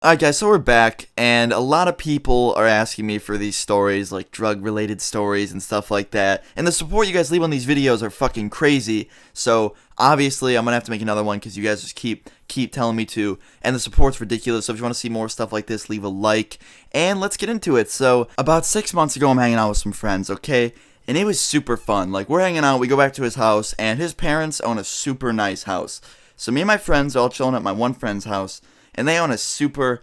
Alright guys, so we're back, and a lot of people are asking me for these stories, like drug-related stories and stuff like that, and the support you guys leave on these videos are fucking crazy, so obviously I'm gonna have to make another one because you guys just keep telling me to, and the support's ridiculous, so if you want to see more stuff like this, leave a like, and let's get into it. So, about 6 months ago, I'm hanging out with some friends, okay? And it was super fun. Like, we're hanging out, we go back to his house, and his parents own a super nice house. So me and my friends are all chilling at my one friend's house, and they own a super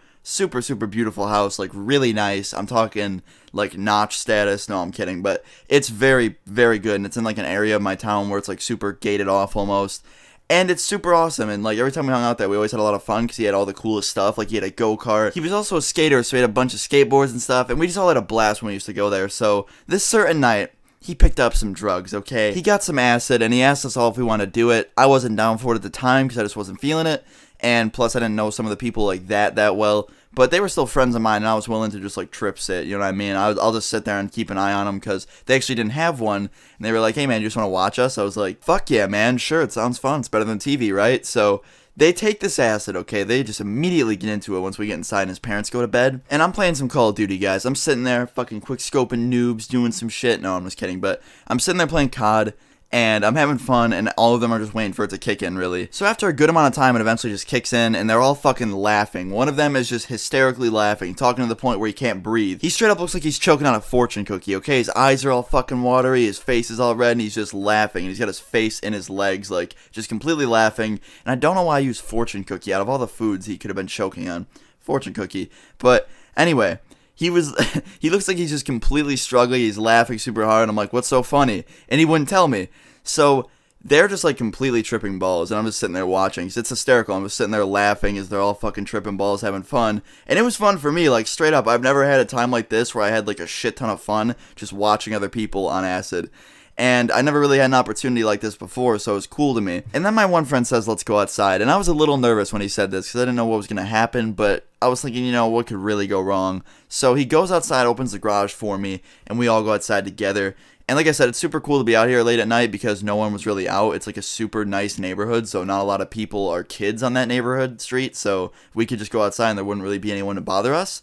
beautiful house, like really nice. I'm talking like notch status. No, I'm kidding, but it's very good, and it's in like an area of my town where it's like super gated off almost. And it's super awesome, and like every time we hung out there, we always had a lot of fun because he had all the coolest stuff. Like he had a go-kart. He was also a skater, so he had a bunch of skateboards and stuff, and we just all had a blast when we used to go there. So this certain night, he picked up some drugs, okay? He got some acid, and he asked us all if we wanted to do it. I wasn't down for it at the time because I just wasn't feeling it, and plus I didn't know some of the people like that well. But they were still friends of mine, and I was willing to just like trip sit, you know what I mean? I'll just sit there and keep an eye on them because they actually didn't have one, and they were like, "Hey man, you just want to watch us?" I was like, "Fuck yeah, man, sure, it sounds fun. It's better than TV, right?" So they take this acid, okay? They just immediately get into it once we get inside and his parents go to bed. And I'm playing some Call of Duty, guys. I'm sitting there, fucking quick scoping noobs, doing some shit. No, I'm just kidding. But I'm sitting there playing COD, and I'm having fun, and all of them are just waiting for it to kick in, really. So after a good amount of time, it eventually just kicks in, and they're all fucking laughing. One of them is just hysterically laughing, talking to the point where he can't breathe. He straight up looks like he's choking on a fortune cookie, okay? His eyes are all fucking watery, his face is all red, and he's just laughing, and he's got his face in his legs, like, just completely laughing. And I don't know why I use fortune cookie out of all the foods he could have been choking on. Fortune cookie. But, anyway, he looks like he's just completely struggling. He's laughing super hard. I'm like, what's so funny? And he wouldn't tell me. So they're just like completely tripping balls. And I'm just sitting there watching. It's hysterical. I'm just sitting there laughing as they're all fucking tripping balls, having fun. And it was fun for me. Like straight up, I've never had a time like this where I had like a shit ton of fun just watching other people on acid. And I never really had an opportunity like this before, so it was cool to me. And then my one friend says, let's go outside. And I was a little nervous when he said this, because I didn't know what was going to happen, but I was thinking, what could really go wrong? So he goes outside, opens the garage for me, and we all go outside together. And like I said, it's super cool to be out here late at night because no one was really out. It's like a super nice neighborhood, so not a lot of people are kids on that neighborhood street, so we could just go outside and there wouldn't really be anyone to bother us.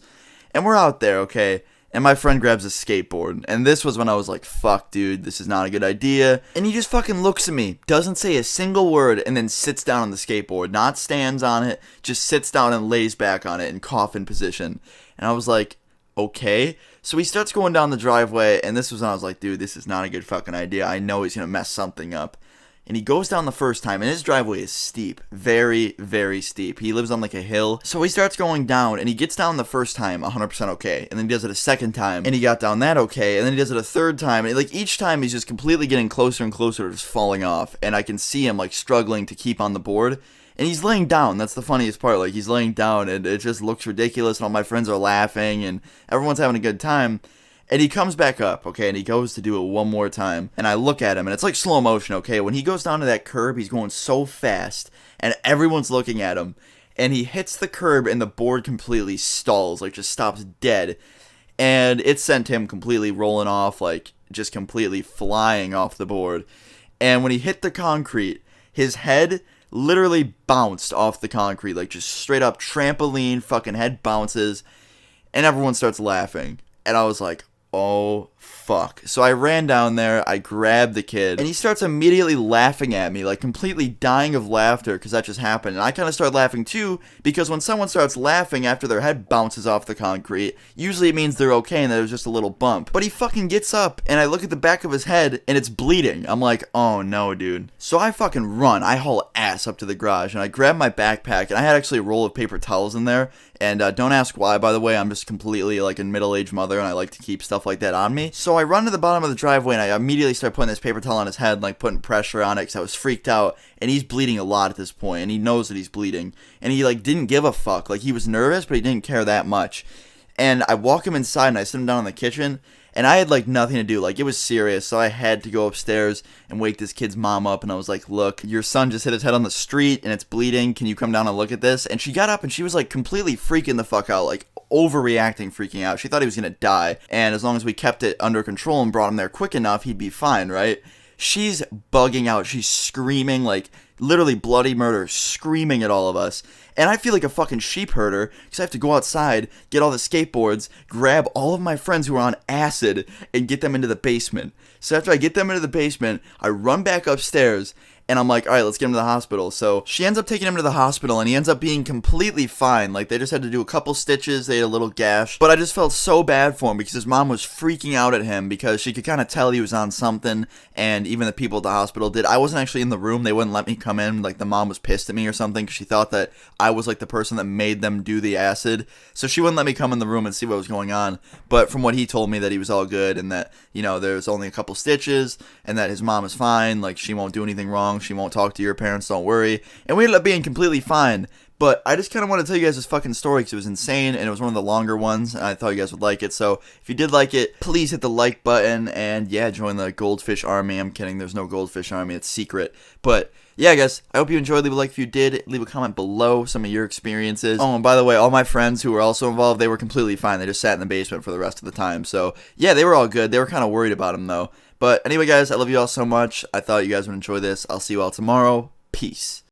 And we're out there, okay? And my friend grabs a skateboard. And this was when I was like, fuck, dude, this is not a good idea. And he just fucking looks at me, doesn't say a single word, and then sits down on the skateboard. Not stands on it, just sits down and lays back on it in coffin position. And I was like, okay. So he starts going down the driveway, and this was when I was like, dude, this is not a good fucking idea. I know he's gonna mess something up. And he goes down the first time, and his driveway is steep. Very steep. He lives on like a hill. So he starts going down, and he gets down the first time 100% okay. And then he does it a second time, and he got down that okay. And then he does it a third time. And like each time, he's just completely getting closer and closer to just falling off. And I can see him like struggling to keep on the board. And he's laying down. That's the funniest part. Like he's laying down, and it just looks ridiculous. And all my friends are laughing, and everyone's having a good time. And he comes back up, okay, and he goes to do it one more time. And I look at him, and it's like slow motion, okay? When he goes down to that curb, he's going so fast, and everyone's looking at him. And he hits the curb, and the board completely stalls, like just stops dead. And it sent him completely rolling off, like just completely flying off the board. And when he hit the concrete, his head literally bounced off the concrete, like just straight up trampoline, fucking head bounces. And everyone starts laughing. And I was like, oh, fuck. So I ran down there, I grabbed the kid, and he starts immediately laughing at me, like completely dying of laughter, because that just happened. And I kind of started laughing too, because when someone starts laughing after their head bounces off the concrete, usually it means they're okay and that it was just a little bump. But he fucking gets up, and I look at the back of his head, and it's bleeding. I'm like, oh no, dude. So I fucking run. I haul ass up to the garage, and I grab my backpack, and I had actually a roll of paper towels in there. And don't ask why, by the way. I'm just completely like a middle-aged mother, and I like to keep stuff like that on me. So I run to the bottom of the driveway, and I immediately start putting this paper towel on his head, like putting pressure on it, because I was freaked out. And he's bleeding a lot at this point, and he knows that he's bleeding. And he like didn't give a fuck. Like he was nervous, but he didn't care that much. And I walk him inside, and I sit him down in the kitchen. And I had like nothing to do, like it was serious, so I had to go upstairs and wake this kid's mom up, and I was like, look, your son just hit his head on the street and it's bleeding, can you come down and look at this? And she got up and she was like completely freaking the fuck out, like overreacting, freaking out. She thought he was gonna die, and as long as we kept it under control and brought him there quick enough, he'd be fine, right? She's bugging out, she's screaming, like literally bloody murder, screaming at all of us. And I feel like a fucking sheep herder because I have to go outside, get all the skateboards, grab all of my friends who are on acid, and get them into the basement. So after I get them into the basement, I run back upstairs, and I'm like, all right, let's get him to the hospital. So she ends up taking him to the hospital, and he ends up being completely fine. Like, they just had to do a couple stitches. They had a little gash. But I just felt so bad for him because his mom was freaking out at him because she could kind of tell he was on something, and even the people at the hospital did. I wasn't actually in the room. They wouldn't let me come in. Like, the mom was pissed at me or something because she thought that I was, like, the person that made them do the acid. So she wouldn't let me come in the room and see what was going on. But from what he told me, that he was all good and that, you know, there's only a couple stitches and that his mom is fine. Like, she won't do anything wrong. She won't talk to your parents, don't worry. And we ended up being completely fine. But I just kind of want to tell you guys this fucking story because it was insane and it was one of the longer ones and I thought you guys would like it. So if you did like it, please hit the like button and yeah, join the Goldfish Army. I'm kidding, there's no Goldfish Army, it's secret. But yeah, guys, I hope you enjoyed. Leave a like if you did. Leave a comment below some of your experiences. Oh, and by the way, all my friends who were also involved, they were completely fine. They just sat in the basement for the rest of the time. So yeah, they were all good. They were kind of worried about him though. But anyway, guys, I love you all so much. I thought you guys would enjoy this. I'll see you all tomorrow. Peace.